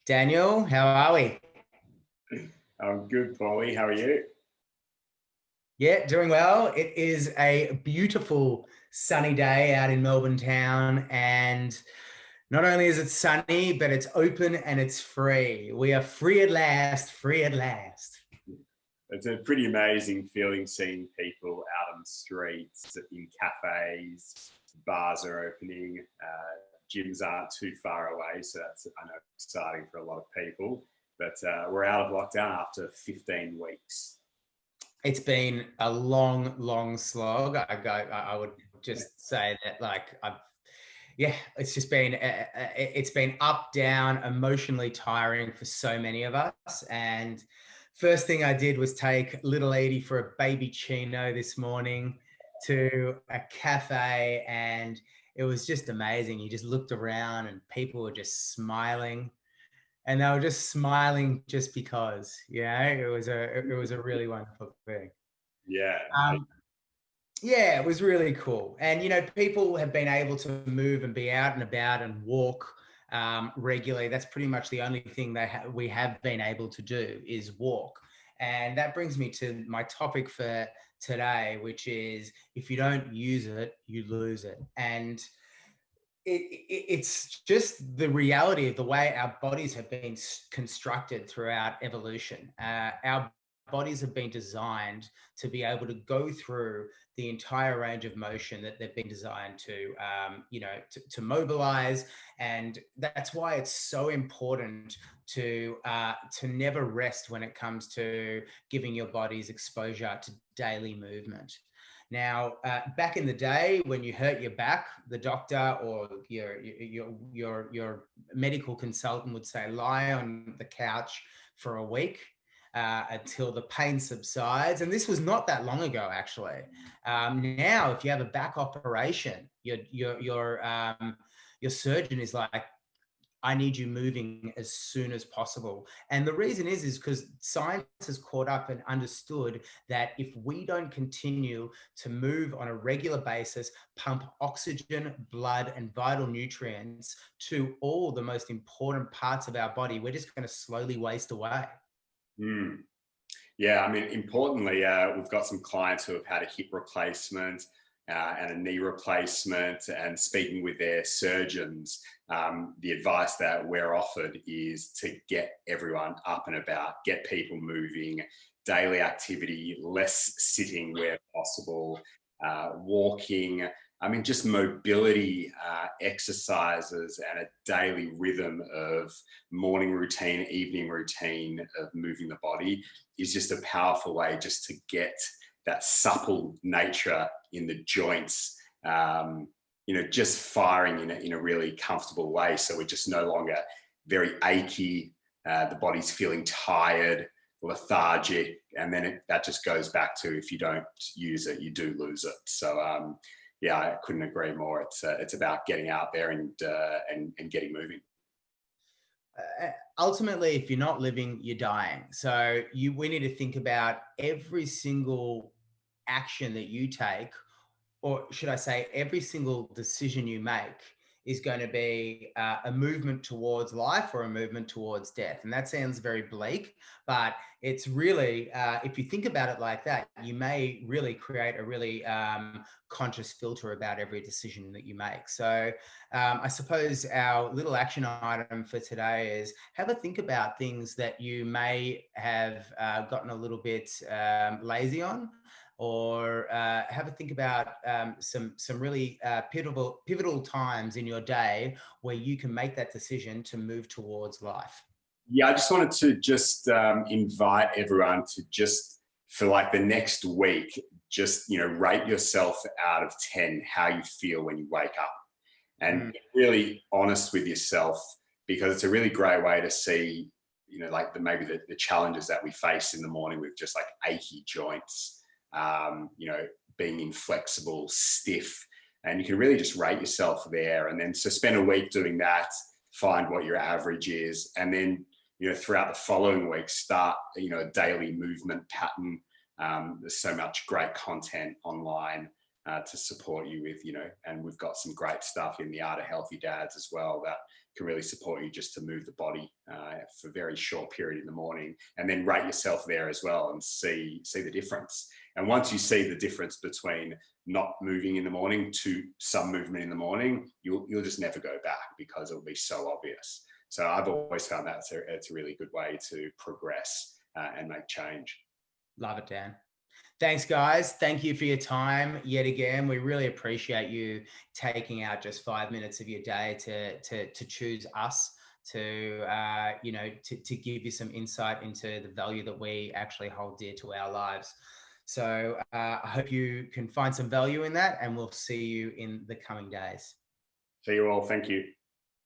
Daniel, how are we? I'm good, Paulie. How are you? Yeah, doing well. It is a beautiful sunny day out in Melbourne town. And not only is it sunny, but it's open and it's free. We are free at last, free at last. It's a pretty amazing feeling seeing people out on the streets, in cafes, bars are opening, gyms aren't too far away. So that's, I know, exciting for a lot of people. But we're out of lockdown after 15 weeks. It's been a long, long slog. I would just say that, yeah, it's just been it's been up, down, emotionally tiring for so many of us. And first thing I did was take little Edie for a baby chino this morning to a cafe, and it was just amazing. You just looked around and people were just smiling, and they were just smiling just because, it was a really wonderful thing. Yeah. Um, yeah, it was really cool. And, people have been able to move and be out and about and walk regularly. That's pretty much the only thing we have been able to do is walk. And that brings me to my topic for today, which is if you don't use it, you lose it. And it's just the reality of the way our bodies have been constructed throughout evolution. Our bodies have been designed to be able to go through the entire range of motion that they've been designed to mobilize, and that's why it's so important to never rest when it comes to giving your bodies exposure to daily movement. Now, back in the day, when you hurt your back, the doctor or your medical consultant would say, lie on the couch for a week until the pain subsides. And this was not that long ago, actually. Now, if you have a back operation, your surgeon is like, I need you moving as soon as possible. And the reason is because science has caught up and understood that if we don't continue to move on a regular basis, pump oxygen, blood, and vital nutrients to all the most important parts of our body, we're just going to slowly waste away. Mm. Yeah, I mean, importantly, we've got some clients who have had a hip replacement and a knee replacement, and speaking with their surgeons, the advice that we're offered is to get everyone up and about, get people moving, daily activity, less sitting where possible, walking. I mean, just mobility exercises and a daily rhythm of morning routine, evening routine of moving the body is just a powerful way just to get that supple nature in the joints, just firing in a really comfortable way. So we're just no longer very achy, the body's feeling tired, lethargic, and then that just goes back to if you don't use it, you do lose it. So yeah, I couldn't agree more. It's about getting out there and getting moving. Ultimately, if you're not living, you're dying. So we need to think about every single action that you take, or should I say, every single decision you make is going to be a movement towards life or a movement towards death. And that sounds very bleak, but it's really, if you think about it like that, you may really create a really conscious filter about every decision that you make. So I suppose our little action item for today is have a think about things that you may have gotten a little bit lazy on, or have a think about some really pivotal times in your day where you can make that decision to move towards life. Yeah, I just wanted to just invite everyone to just for like the next week, just rate yourself out of 10 how you feel when you wake up, and be really honest with yourself, because it's a really great way to see, like maybe the challenges that we face in the morning with just like achy joints, being inflexible, stiff, and you can really just rate yourself there. And then so spend a week doing that, find what your average is, and then throughout the following week start a daily movement pattern. There's so much great content online to support you with, and we've got some great stuff in the Art of Healthy Dads as well that can really support you just to move the body for a very short period in the morning, and then rate yourself there as well and see the difference. And once you see the difference between not moving in the morning to some movement in the morning, you'll just never go back because it'll be so obvious. So I've always found that it's a really good way to progress and make change. Love it, Dan. Thanks, guys. Thank you for your time yet again. We really appreciate you taking out just 5 minutes of your day to choose us, to to give you some insight into the value that we actually hold dear to our lives. So I hope you can find some value in that, and we'll see you in the coming days. See you all. Thank you.